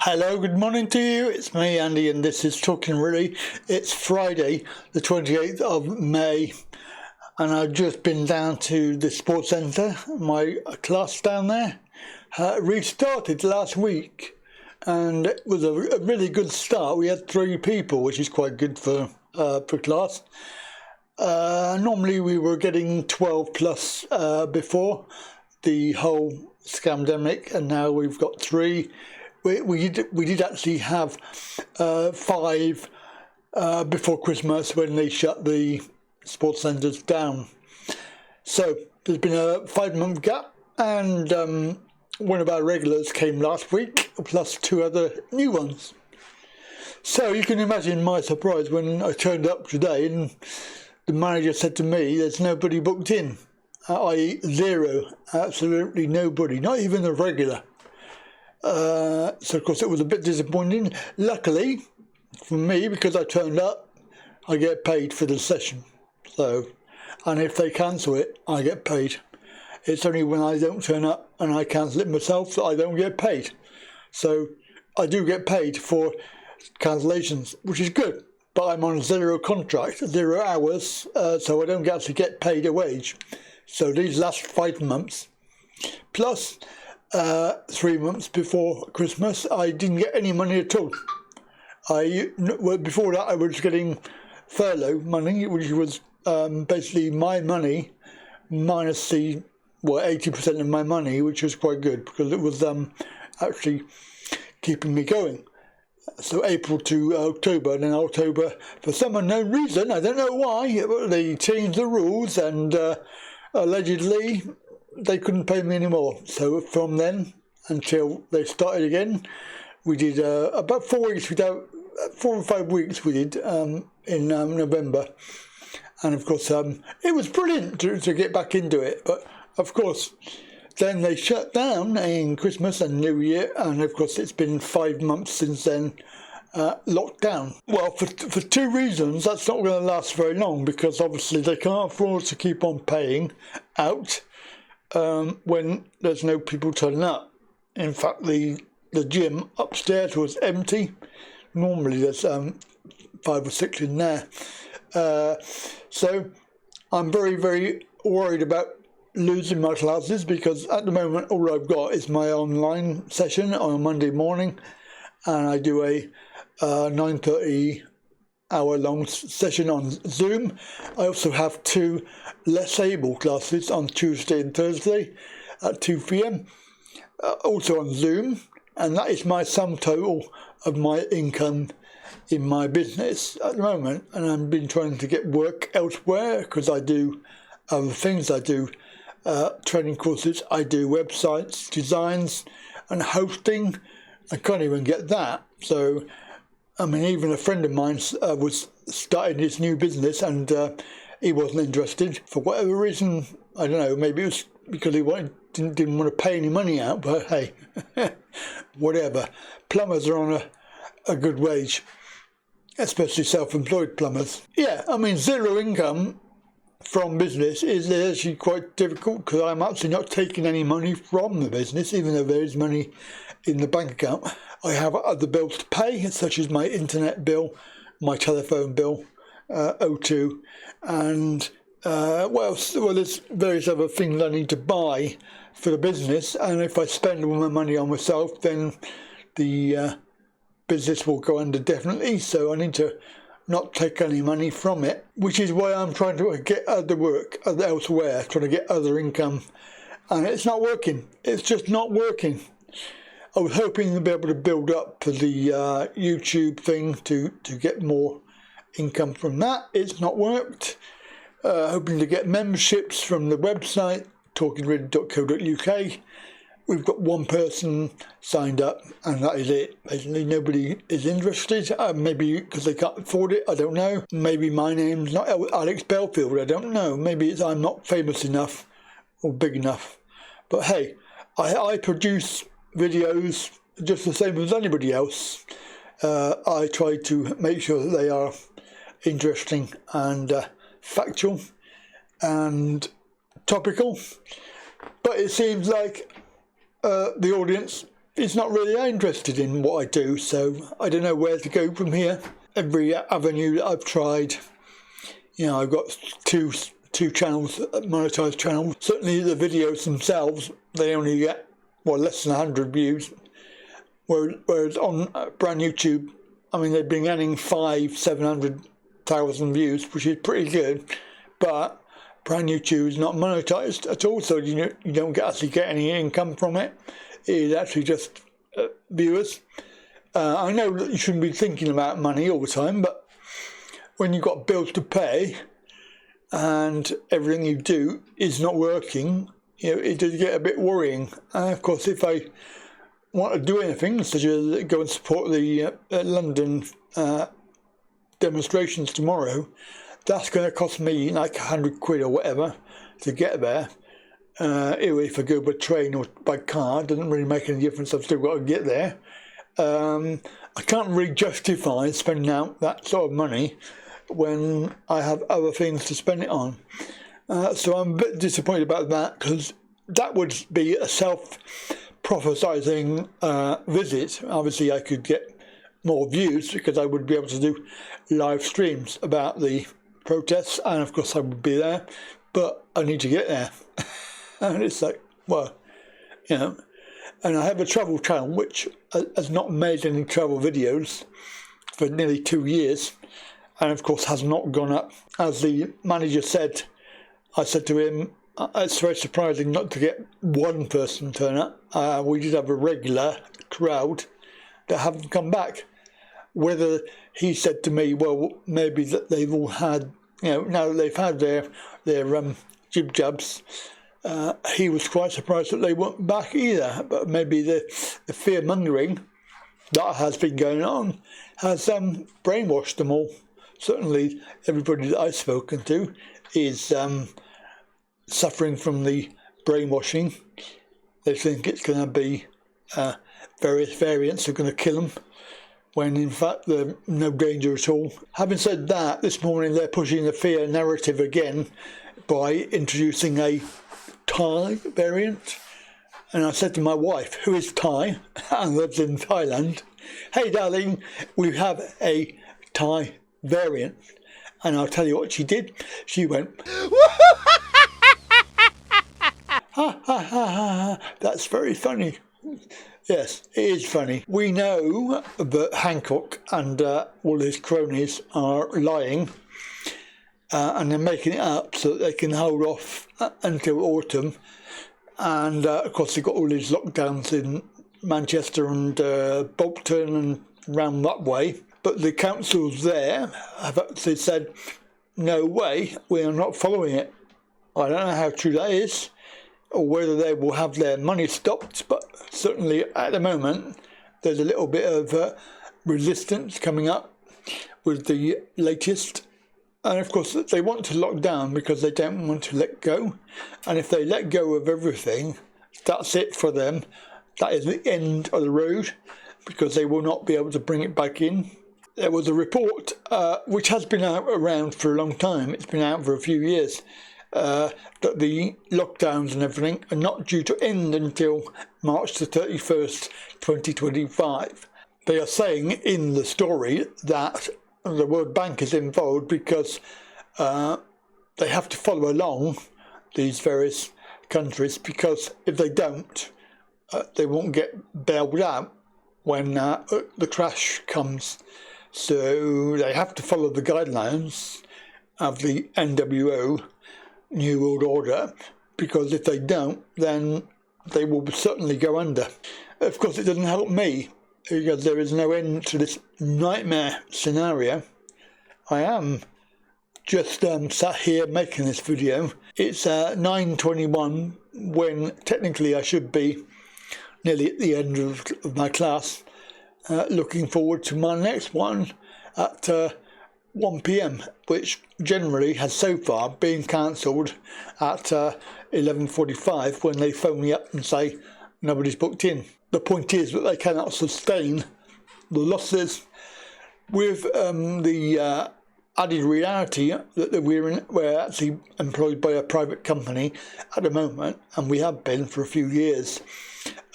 Hello, good morning to you. It's me, Andy, and this is Talkin Really. It's Friday, the 28th of May, and I've just been down to the sports centre. My class down there restarted last week, and it was a really good start. We had 3 people, which is quite good for class. Normally we were getting 12 plus before the whole scamdemic, and now we've got 3. We did actually have 5 before Christmas when they shut the sports centres down. So there's been a 5-month gap, and one of our regulars came last week, plus 2 other new ones. So you can imagine my surprise when I turned up today and the manager said to me, "There's nobody booked in," i.e. 0, absolutely nobody, not even a regular. So of course it was a bit disappointing. Luckily for me, because I turned up, I get paid for the session. So, and if they cancel it, I get paid. It's only when I don't turn up and I cancel it myself that I don't get paid. So I do get paid for cancellations, which is good. But I'm on 0 contract, 0 hours, so I don't actually get paid a wage. So these last 5 months, plus 3 months before Christmas, I didn't get any money at all. Before that I was getting furlough money, which was basically my money minus the 80% of my money, which was quite good because it was actually keeping me going. So April to October, and then October, for some unknown reason, I don't know why, they changed the rules, and allegedly they couldn't pay me anymore. So from then until they started again, we did about 4 weeks without 4 or 5 weeks we did in November, and of course it was brilliant to get back into it. But of course then they shut down in Christmas and New Year, and of course it's been 5 months since then, locked down. Well, for 2 reasons, that's not going to last very long, because obviously they can't afford to keep on paying out when there's no people turning up. In fact, the gym upstairs was empty. Normally there's 5 or 6 in there. So I'm very, very worried about losing my classes, because at the moment all I've got is my online session on a Monday morning, and I do a 9:30 hour-long session on Zoom. I also have 2 less able classes on Tuesday and Thursday at 2 p.m, also on Zoom, and that is my sum total of my income in my business at the moment. And I've been trying to get work elsewhere, because I do other things. I do training courses, I do websites, designs and hosting. I can't even get that. So I mean, even a friend of mine was starting his new business, and he wasn't interested for whatever reason. I don't know, maybe it was because he didn't want to pay any money out, but hey, whatever. Plumbers are on a good wage, especially self-employed plumbers. Yeah, I mean, 0 income from business is actually quite difficult, because I'm actually not taking any money from the business, even though there is money in the bank account. I have other bills to pay, such as my internet bill, my telephone bill, O2, and what else? Well, there's various other things I need to buy for the business, and if I spend all my money on myself, then the business will go under definitely. So I need to not take any money from it, which is why I'm trying to get other work elsewhere, trying to get other income, and it's not working. It's just not working. I was hoping to be able to build up for the YouTube thing to get more income from that. It's not worked. Hoping to get memberships from the website, talkinready.co.uk. We've got 1 person signed up, and that is it. Basically, nobody is interested. Maybe because they can't afford it, I don't know. Maybe my name's not Alex Belfield, I don't know. Maybe it's I'm not famous enough or big enough. But hey, I produce videos just the same as anybody else. I try to make sure that they are interesting and factual and topical, but it seems like the audience is not really interested in what I do, so I don't know where to go from here. Every avenue that I've tried, you know, I've got two channels, monetized channels. Certainly the videos themselves, they only get, well, less than 100 views. Whereas on brand YouTube, I mean, they've been getting 700,000 views, which is pretty good. But brand YouTube is not monetized at all, so you don't actually get any income from it. It is actually just viewers. I know that you shouldn't be thinking about money all the time, but when you've got bills to pay and everything you do is not working, you know, it does get a bit worrying. And of course, if I want to do anything, such as go and support the London demonstrations tomorrow, that's going to cost me like 100 quid or whatever to get there. If I go by train or by car, it doesn't really make any difference. I've still got to get there. I can't really justify spending out that sort of money when I have other things to spend it on. So I'm a bit disappointed about that, because that would be a self-prophesizing visit. Obviously I could get more views because I would be able to do live streams about the protests, and of course I would be there, but I need to get there. And it's like, well, you know, and I have a travel channel which has not made any travel videos for nearly 2 years, and of course has not gone up. As the manager said, I said to him, it's very surprising not to get one person turn up. We did have a regular crowd that haven't come back. Whether he said to me, well, maybe that they've all had, you know, now that they've had their jib jabs, he was quite surprised that they weren't back either. But maybe the fear mongering that has been going on has brainwashed them all. Certainly, everybody that I've spoken to is suffering from the brainwashing. They think it's going to be various variants are going to kill them, when in fact there's no danger at all. Having said that, this morning they're pushing the fear narrative again by introducing a Thai variant. And I said to my wife, who is Thai and lives in Thailand, hey darling, we have a Thai variant. And I'll tell you what she did. She went, ha ha ha ha, that's very funny. Yes, it is funny. We know that Hancock and all his cronies are lying, and they're making it up so that they can hold off until autumn. And of course they've got all these lockdowns in Manchester and Bolton and round that way. But the councils there have actually said, no way, we are not following it. I don't know how true that is, or whether they will have their money stopped, but certainly at the moment there's a little bit of resistance coming up with the latest. And of course they want to lock down because they don't want to let go. And if they let go of everything, that's it for them. That is the end of the road, because they will not be able to bring it back in. There was a report which has been out around for a long time. It's been out for a few years. That the lockdowns and everything are not due to end until March the 31st, 2025. They are saying in the story that the World Bank is involved because they have to follow along, these various countries, because if they don't, they won't get bailed out when the crash comes. So they have to follow the guidelines of the NWO, New World Order, because if they don't, then they will certainly go under. Of course, it doesn't help me, because there is no end to this nightmare scenario. I am just sat here making this video. It's 9:21 when technically I should be nearly at the end of my class, looking forward to my next one at 1 p.m, which generally has so far been cancelled at 11:45 when they phone me up and say nobody's booked in. The point is that they cannot sustain the losses with the added reality that we're actually employed by a private company at the moment, and we have been for a few years.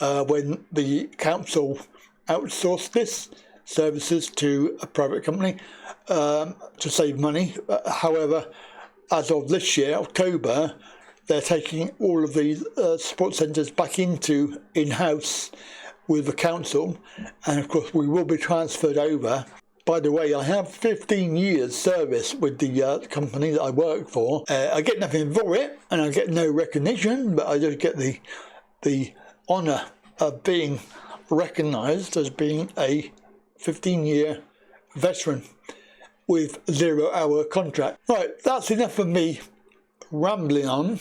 when the council outsourced this services to a private company to save money. However, as of this year, October, they're taking all of these sports centres back into in-house with the council, and of course we will be transferred over. By the way, I have 15 years service with the company that I work for. I get nothing for it, and I get no recognition, but I just get the honour of being recognised as being a 15-year veteran with 0-hour contract. Right, that's enough of me rambling on. I'm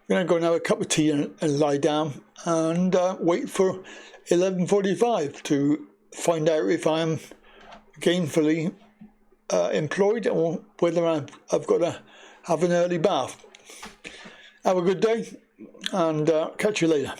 going to go and have a cup of tea and lie down and wait for 11:45 to find out if I'm gainfully employed or whether I've got to have an early bath. Have a good day and catch you later.